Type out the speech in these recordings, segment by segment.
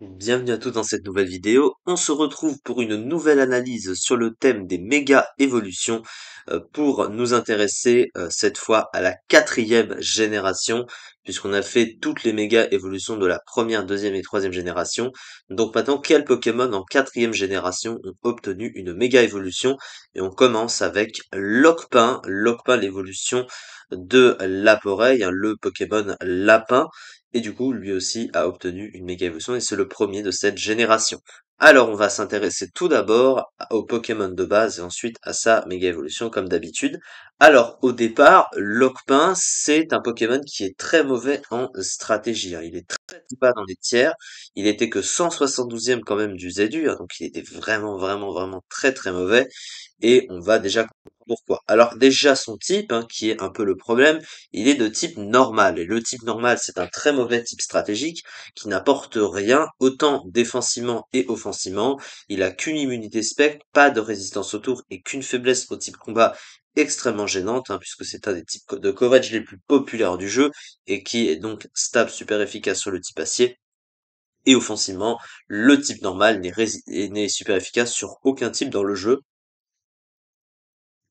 Bienvenue à tous dans cette nouvelle vidéo. On se retrouve pour une nouvelle analyse sur le thème des méga évolutions pour nous intéresser cette fois à la quatrième génération puisqu'on a fait toutes les méga évolutions de la première, deuxième et troisième génération. Donc maintenant, quels Pokémon en quatrième génération ont obtenu une méga évolution? Et on commence avec Lockpin. Lockpin, l'évolution de Laporeille, hein, le Pokémon lapin. Et du coup, lui aussi a obtenu une méga évolution et c'est le premier de cette génération. Alors, on va s'intéresser tout d'abord au Pokémon de base et ensuite à sa méga évolution comme d'habitude. Alors, au départ, Lockpin, c'est un Pokémon qui est très mauvais en stratégie, hein. Il est très bas dans les tiers. Il était que 172e quand même du ZU, hein, donc il était vraiment très très mauvais. Et on va déjà comprendre pourquoi. Alors déjà son type, hein, qui est un peu le problème, il est de type normal. Et le type normal, c'est un très mauvais type stratégique qui n'apporte rien, autant défensivement et offensivement. Il a qu'une immunité spectre, pas de résistance au tour et qu'une faiblesse au type combat extrêmement gênante, hein, puisque c'est un des types de coverage les plus populaires du jeu et qui est donc stable, super efficace sur le type acier. Et offensivement, le type normal n'est super efficace sur aucun type dans le jeu.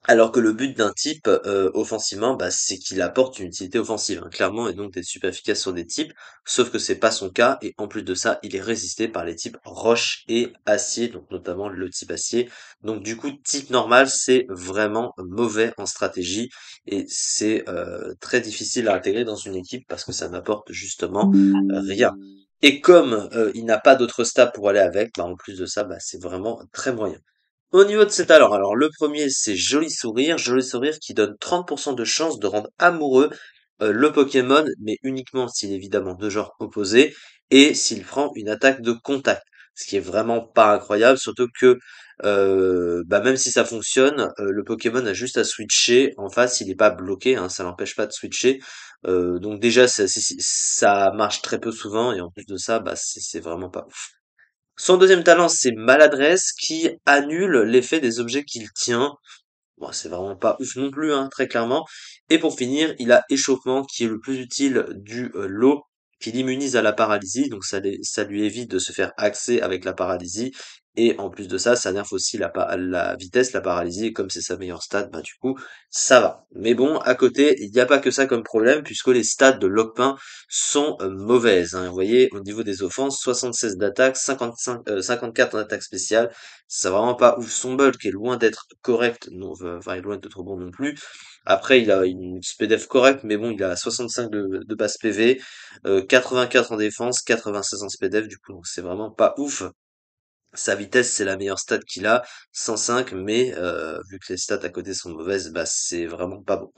Alors que le but d'un type, offensivement, bah, c'est qu'il apporte une utilité offensive, hein, clairement, et donc d'être super efficace sur des types, sauf que c'est pas son cas, et en plus de ça, il est résisté par les types roche et acier, donc notamment le type acier. Donc du coup, type normal, c'est vraiment mauvais en stratégie, et c'est très difficile à intégrer dans une équipe parce que ça n'apporte justement rien. Et comme il n'a pas d'autre stats pour aller avec, bah, en plus de ça, bah, c'est vraiment très moyen. Au niveau de ses talents, alors le premier c'est Joli Sourire qui donne 30% de chance de rendre amoureux le Pokémon, mais uniquement s'il est évidemment de genre opposé et s'il prend une attaque de contact. Ce qui est vraiment pas incroyable, surtout que bah, même si ça fonctionne, le Pokémon a juste à switcher en face, il n'est pas bloqué, hein, ça l'empêche pas de switcher. Donc déjà ça marche très peu souvent et en plus de ça, bah c'est vraiment pas ouf. Son deuxième talent, c'est maladresse qui annule l'effet des objets qu'il tient. Bon, c'est vraiment pas ouf non plus, hein, très clairement. Et pour finir, il a échauffement qui est le plus utile du lot, qui l'immunise à la paralysie, donc ça lui évite de se faire axer avec la paralysie. Et en plus de ça, ça nerf aussi la vitesse, la paralysie, et comme c'est sa meilleure stat, bah du coup, ça va. Mais bon, à côté, il n'y a pas que ça comme problème, puisque les stats de Lockpin sont mauvaises, hein. Vous voyez, au niveau des offenses, 76 d'attaque, 54 en attaque spéciale, c'est vraiment pas ouf. Son bulk est loin d'être correct, non, enfin, il est loin d'être bon non plus. Après, il a une SPDF correcte, mais bon, il a 65 de base PV, 84 en défense, 96 en SPDF, du coup, donc c'est vraiment pas ouf. Sa vitesse, c'est la meilleure stat qu'il a, 105, mais vu que les stats à côté sont mauvaises, bah c'est vraiment pas bon.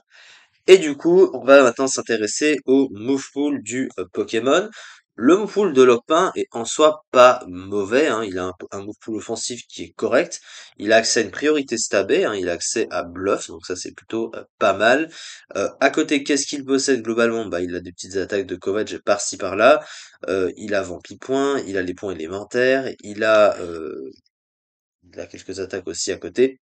Et du coup, on va maintenant s'intéresser au move pool du Pokémon. Le move pool de Lopin est en soi pas mauvais, hein. Il a un move pool offensif qui est correct. Il a accès à une priorité stabée, hein. Il a accès à Bluff, donc ça c'est plutôt pas mal. À côté, qu'est-ce qu'il possède globalement? Bah, il a des petites attaques de coverage par-ci par-là. Il a Vampipoint, il a les points élémentaires, il a quelques attaques aussi à côté.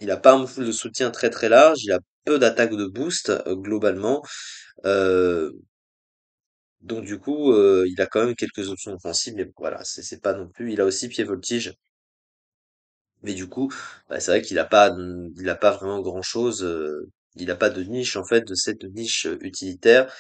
Il a pas un pool de soutien très très large, il a peu d'attaques de boost globalement. Euh, donc du coup, il a quand même quelques options offensives, mais bon, voilà, c'est pas non plus. Il a aussi pied voltige, mais du coup, bah, c'est vrai qu'il a pas vraiment grand-chose. Il a pas de niche en fait, de cette niche utilitaire,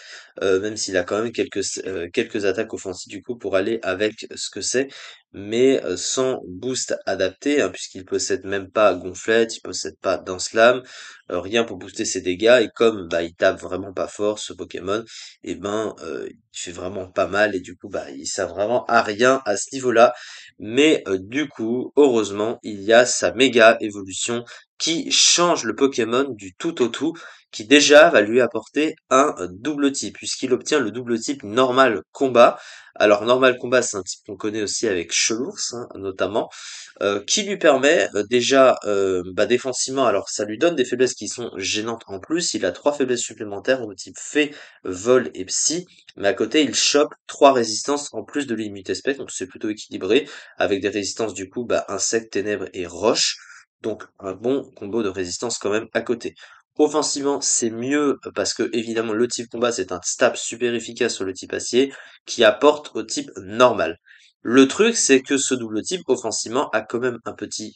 même s'il a quand même quelques attaques offensives du coup pour aller avec ce que c'est, mais sans boost adapté, hein, puisqu'il possède même pas Gonflette, il possède pas Dance Lame, rien pour booster ses dégâts, et comme bah il tape vraiment pas fort ce Pokémon, et ben il fait vraiment pas mal, et du coup bah il sert vraiment à rien à ce niveau-là. Mais du coup, heureusement, il y a sa méga évolution qui change le Pokémon du tout au tout, qui déjà va lui apporter un double type, puisqu'il obtient le double type normal combat. Alors normal combat, c'est un type qu'on connaît aussi avec Chelours, hein, notamment, qui lui permet déjà bah, défensivement, alors ça lui donne des faiblesses qui sont gênantes en plus, il a trois faiblesses supplémentaires au type fée, vol et psy, mais à côté il chope trois résistances en plus de l'immunité spectre, donc c'est plutôt équilibré, avec des résistances du coup bah, insectes, ténèbres et roches, donc un bon combo de résistance quand même à côté. Offensivement, c'est mieux parce que évidemment le type combat c'est un stab super efficace sur le type acier qui apporte au type normal. Le truc, c'est que ce double type, offensivement, a quand même un petit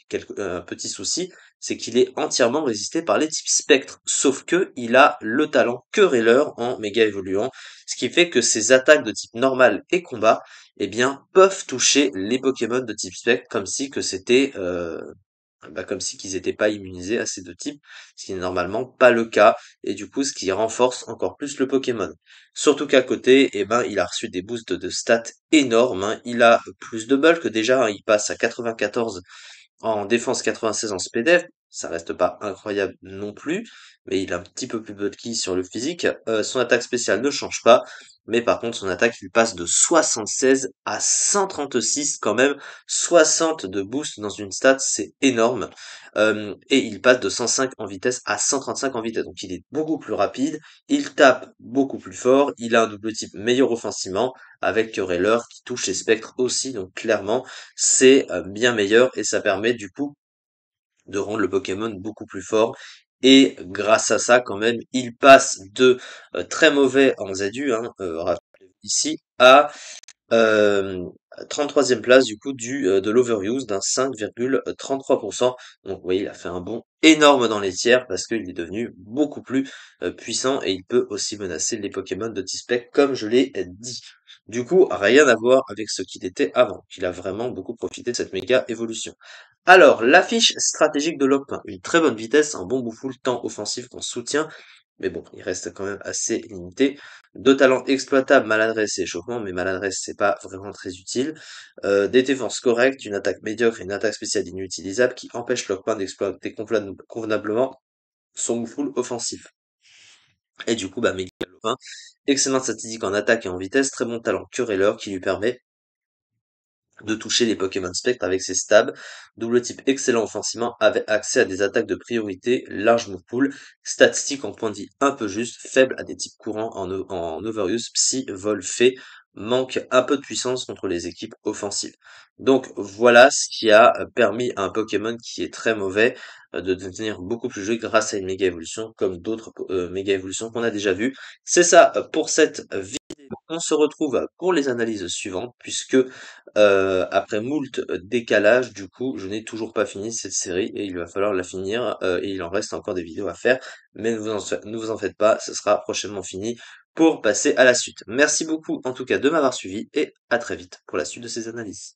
souci, c'est qu'il est entièrement résisté par les types spectres. Sauf que il a le talent querelleur en méga évoluant, ce qui fait que ses attaques de type normal et combat, eh bien, peuvent toucher les Pokémon de type spectre comme si que c'était, comme si qu'ils étaient pas immunisés à ces deux types, ce qui n'est normalement pas le cas, et du coup, ce qui renforce encore plus le Pokémon. Surtout qu'à côté, eh ben, il a reçu des boosts de stats énormes, hein. Il a plus de bulk déjà, hein. Il passe à 94 en défense, 96 en SPDF, ça reste pas incroyable non plus, mais il est un petit peu plus bulky sur le physique. Son attaque spéciale ne change pas, mais par contre son attaque il passe de 76 à 136 quand même. 60 de boost dans une stat, c'est énorme. Et il passe de 105 en vitesse à 135 en vitesse, donc il est beaucoup plus rapide, il tape beaucoup plus fort, il a un double type meilleur offensivement, avec Querelleur qui touche les spectres aussi, donc clairement c'est bien meilleur et ça permet du coup de rendre le Pokémon beaucoup plus fort. Et grâce à ça, quand même, il passe de très mauvais en ZU, hein, rappelez-vous ici, à euh, 33e place du coup de l'overuse d'un 5,33%. Donc vous voyez, il a fait un bond énorme dans les tiers parce qu'il est devenu beaucoup plus puissant et il peut aussi menacer les Pokémon de T-Spec comme je l'ai dit. Du coup, rien à voir avec ce qu'il était avant, qu'il a vraiment beaucoup profité de cette méga évolution. Alors, l'affiche stratégique de l'Op1, une très bonne vitesse, un bon bouffoul tant offensif qu'en soutien, mais bon, il reste quand même assez limité. Deux talents exploitables, maladresse et échauffement, mais maladresse c'est pas vraiment très utile. Des défenses correctes, une attaque médiocre et une attaque spéciale inutilisable qui empêche l'Op1 d'exploiter convenablement son bouffoul offensif. Et du coup, bah, Mega Lopin, excellente statistique en attaque et en vitesse, très bon talent querelleur qui lui permet de toucher les Pokémon Spectre avec ses stabs, double type excellent offensivement avec accès à des attaques de priorité, large move pool, statistique en point de vie un peu juste, faible à des types courants en Overuse, Psy, Vol, Fée, manque un peu de puissance contre les équipes offensives. Donc voilà ce qui a permis à un Pokémon qui est très mauvais de devenir beaucoup plus joué grâce à une méga évolution comme d'autres méga évolutions qu'on a déjà vues. C'est ça pour cette vidéo. On se retrouve pour les analyses suivantes puisque après moult décalages, du coup, je n'ai toujours pas fini cette série et il va falloir la finir, et il en reste encore des vidéos à faire, mais ne vous en faites pas, ce sera prochainement fini pour passer à la suite. Merci beaucoup en tout cas de m'avoir suivi et à très vite pour la suite de ces analyses.